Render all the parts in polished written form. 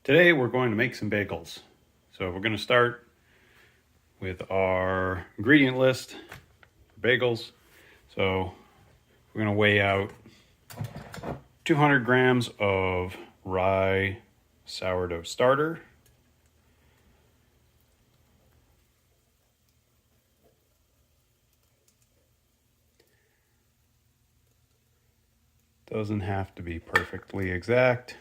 Today we're going to make some bagels. So we're going to start with our ingredient list for bagels. So we're going to weigh out 200 grams of rye sourdough starter, doesn't have to be perfectly exact.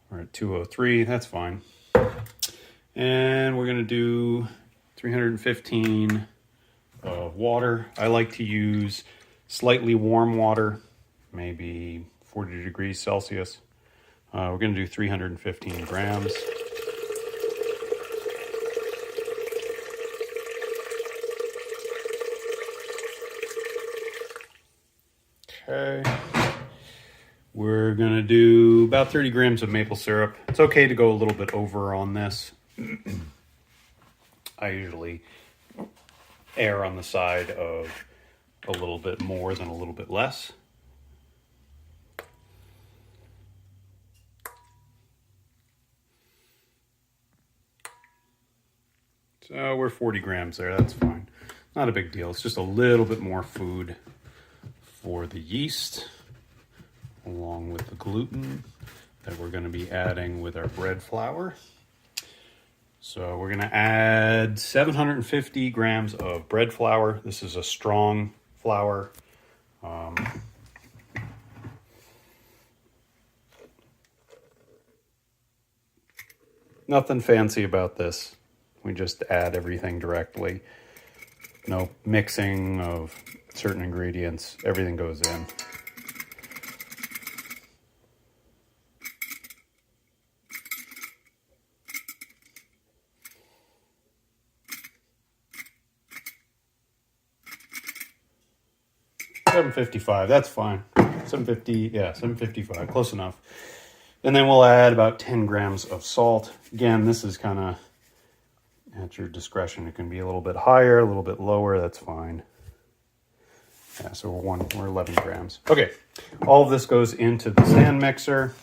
We're at 203, that's fine. And we're going to do 315 of water. I like to use slightly warm water, maybe 40 degrees Celsius. We're going to do 315 grams. Okay. We're going to do about 30 grams of maple syrup. It's okay to go a little bit over on this. I usually err on the side of a little bit more than a little bit less. So we're 40 grams there, that's fine. Not a big deal, it's just a little bit more food for the yeast, along with the gluten that we're going to be adding with our bread flour. So we're going to add 750 grams of bread flour. This is a strong flour. Nothing fancy about this. We just add everything directly. No mixing of certain ingredients. Everything goes in. $7.55, that's fine. 750, yeah, 755, close enough. And then we'll add about 10 grams of salt. Again, this is kind of at your discretion. It can be a little bit higher, a little bit lower, that's fine. Yeah, so we're 11 grams. Okay, all of this goes into the stand mixer.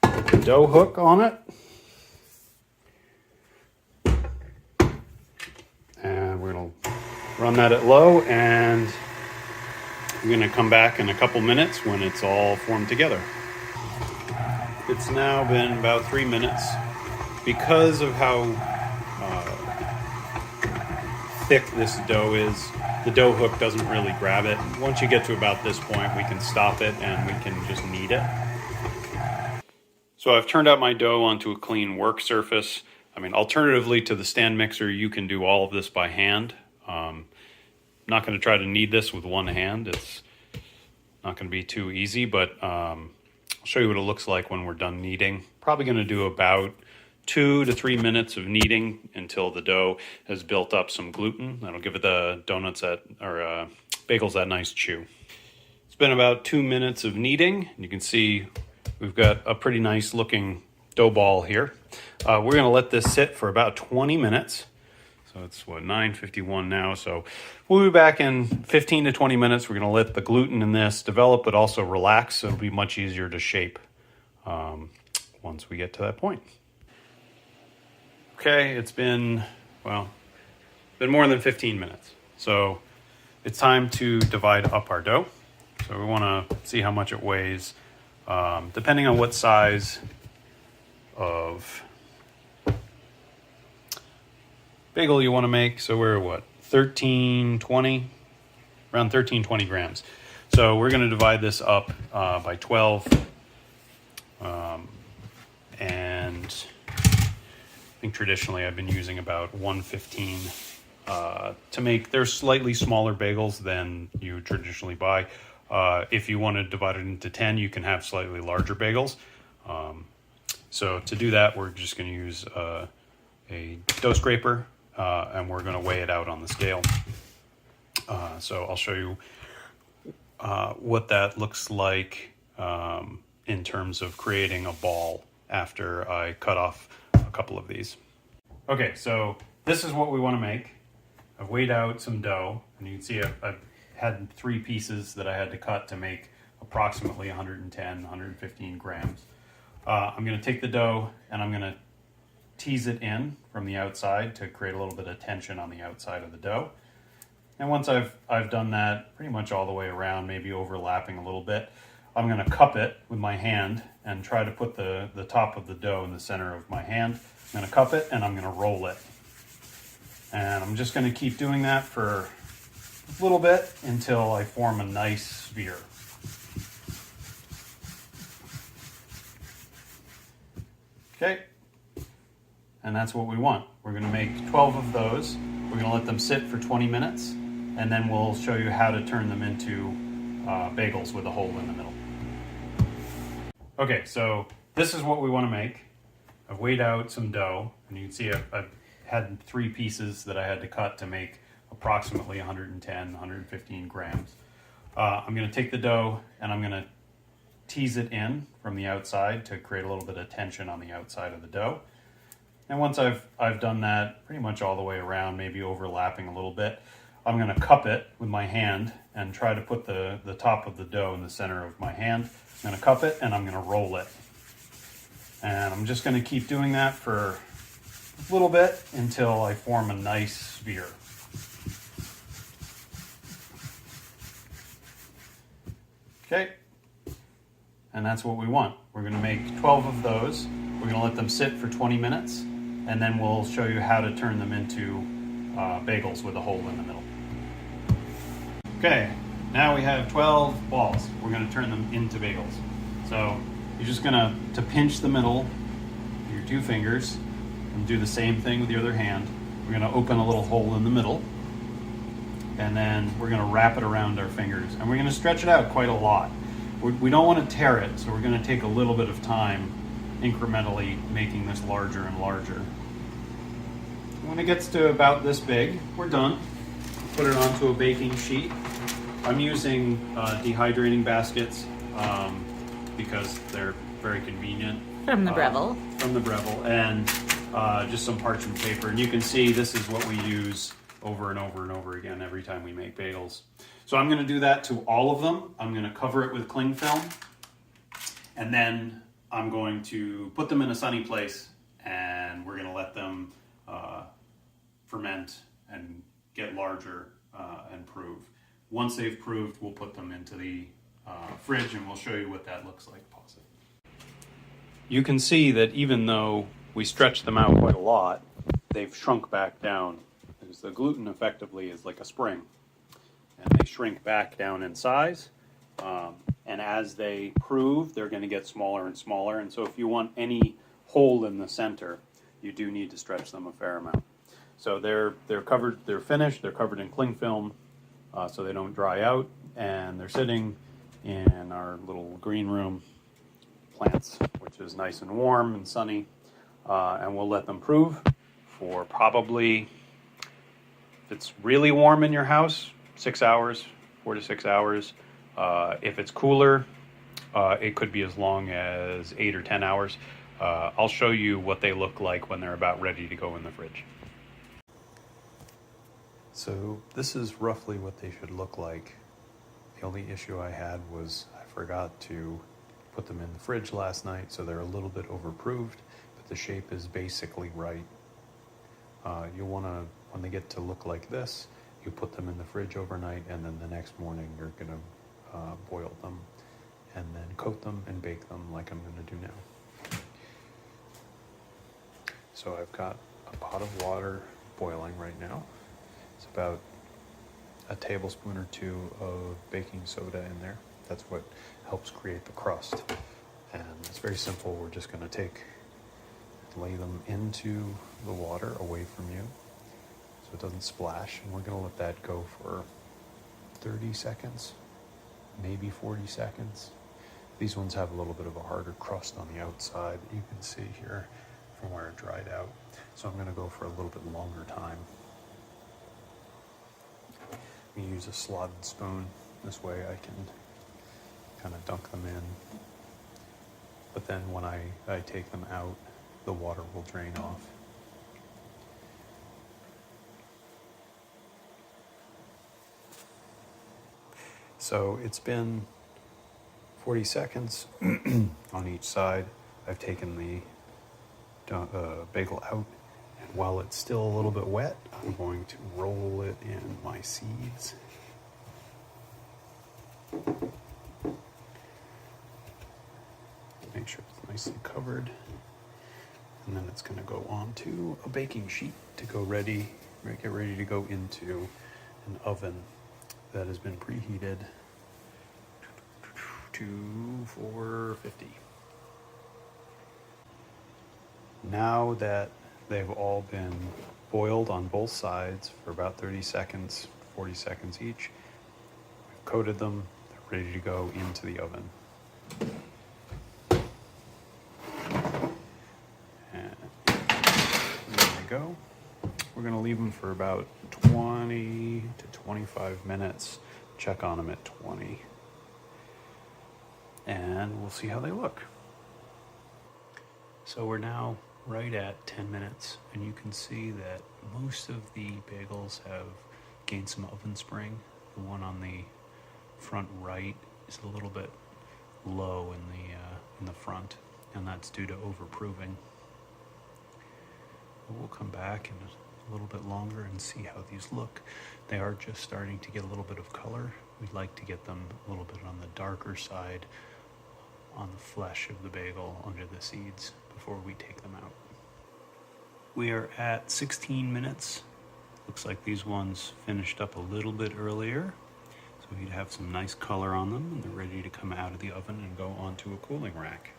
Put the dough hook on it. And we're gonna run that at low, and we're gonna come back in a couple minutes when it's all formed together. It's now been about 3 minutes. Because of how thick this dough is, the dough hook doesn't really grab it. Once you get to about this point, we can stop it and we can just knead it. So I've turned out my dough onto a clean work surface. I mean, alternatively to the stand mixer, you can do all of this by hand. I'm not going to try to knead this with one hand. It's not going to be too easy, but I'll show you what it looks like when we're done kneading. Probably going to do about 2 to 3 minutes of kneading until the dough has built up some gluten. That'll give it the bagels that nice chew. It's been about 2 minutes of kneading. You can see we've got a pretty nice looking dough ball here. We're going to let this sit for about 20 minutes. So it's 9:51 now. So we'll be back in 15 to 20 minutes. We're going to let the gluten in this develop, but also relax. So it'll be much easier to shape once we get to that point. Okay, it's been more than 15 minutes. So it's time to divide up our dough. So we want to see how much it weighs. Depending on what size of bagel you want to make. So we're around 1320 grams. So we're going to divide this up by 12. And I think traditionally I've been using about 115 to make. There's slightly smaller bagels than you traditionally buy. If you want to divide it into 10, you can have slightly larger bagels. So to do that, we're just going to use a dough scraper, and we're going to weigh it out on the scale. So I'll show you what that looks like in terms of creating a ball after I cut off a couple of these. Okay, so this is what we want to make. I've weighed out some dough, and you can see I've had 3 pieces that I had to cut to make approximately 110, 115 grams. I'm going to take the dough and I'm going to tease it in from the outside to create a little bit of tension on the outside of the dough. And once I've done that pretty much all the way around, maybe overlapping a little bit, I'm going to cup it with my hand and try to put the top of the dough in the center of my hand. I'm going to cup it and I'm going to roll it. And I'm just going to keep doing that for a little bit until I form a nice sphere. Okay, and that's what we want. We're going to make 12 of those. We're going to let them sit for 20 minutes, and then we'll show you how to turn them into bagels with a hole in the middle. Okay, so this is what we want to make. I've weighed out some dough, and you can see I've had 3 pieces that I had to cut to make approximately 110, 115 grams. I'm going to take the dough and I'm going to tease it in from the outside to create a little bit of tension on the outside of the dough. And once I've done that pretty much all the way around, maybe overlapping a little bit, I'm going to cup it with my hand and try to put the top of the dough in the center of my hand. I'm going to cup it and I'm going to roll it. And I'm just going to keep doing that for a little bit until I form a nice sphere. Okay, and that's what we want. We're going to make 12 of those. We're going to let them sit for 20 minutes, and then we'll show you how to turn them into bagels with a hole in the middle. Okay, now we have 12 balls. We're going to turn them into bagels. So you're just going to pinch the middle with your 2 fingers and do the same thing with the other hand. We're going to open a little hole in the middle, and then we're going to wrap it around our fingers, and we're going to stretch it out quite a lot. We don't want to tear it, so we're going to take a little bit of time incrementally making this larger and larger. When it gets to about this big, we're done. Put it onto a baking sheet. I'm using dehydrating baskets because they're very convenient. From the Breville. From the Breville, and just some parchment paper. And you can see this is what we use over and over and over again every time we make bagels. So I'm going to do that to all of them. I'm going to cover it with cling film, and then I'm going to put them in a sunny place, and we're going to let them ferment and get larger and prove. Once they've proved, we'll put them into the fridge, and we'll show you what that looks like. Pause it. You can see that even though we stretched them out quite a lot, they've shrunk back down. Because the gluten effectively is like a spring, and they shrink back down in size, and as they prove, they're going to get smaller and smaller. And so if you want any hole in the center, you do need to stretch them a fair amount. So they're covered, they're finished, they're covered in cling film so they don't dry out, and they're sitting in our little green room plants, which is nice and warm and sunny, and we'll let them prove for probably, if it's really warm in your house, 6 hours, 4 to 6 hours. If it's cooler, it could be as long as 8 or 10 hours. I'll show you what they look like when they're about ready to go in the fridge. So this is roughly what they should look like. The only issue I had was I forgot to put them in the fridge last night, so they're a little bit overproofed, but the shape is basically right. You'll want to, when they get to look like this, you put them in the fridge overnight, and then the next morning you're going to boil them and then coat them and bake them like I'm going to do now. So I've got a pot of water boiling right now. It's about a tablespoon or 2 of baking soda in there. That's what helps create the crust. And it's very simple. We're just going to lay them into the water away from you so it doesn't splash, and we're going to let that go for 30 seconds, maybe 40 seconds. These ones have a little bit of a harder crust on the outside, you can see here from where it dried out. So I'm going to go for a little bit longer time. I'm going to use a slotted spoon. This way I can kind of dunk them in. But then when I take them out, the water will drain off. So it's been 40 seconds on each side. I've taken the bagel out, and while it's still a little bit wet, I'm going to roll it in my seeds. Make sure it's nicely covered, and then it's going to go onto a baking sheet to get ready to go into an oven that has been preheated to 450. Now that they've all been boiled on both sides for about 30 seconds, 40 seconds each, we've coated them, they're ready to go into the oven. And there we go. We're going to leave them for about 20 to 25 minutes. Check on them at 20. And we'll see how they look. So we're now right at 10 minutes, and you can see that most of the bagels have gained some oven spring. The one on the front right is a little bit low in the front, and that's due to overproving. We'll come back in a little bit longer and see how these look. They are just starting to get a little bit of color. We'd like to get them a little bit on the darker side on the flesh of the bagel under the seeds before we take them out. We are at 16 minutes. Looks like these ones finished up a little bit earlier, so we'd have some nice color on them, and they're ready to come out of the oven and go onto a cooling rack.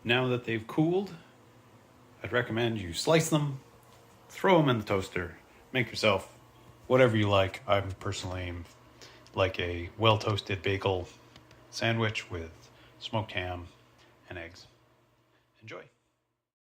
Now that they've cooled, I'd recommend you slice them, throw them in the toaster, make yourself whatever you like. I personally like a well-toasted bagel sandwich with smoked ham and eggs. Enjoy.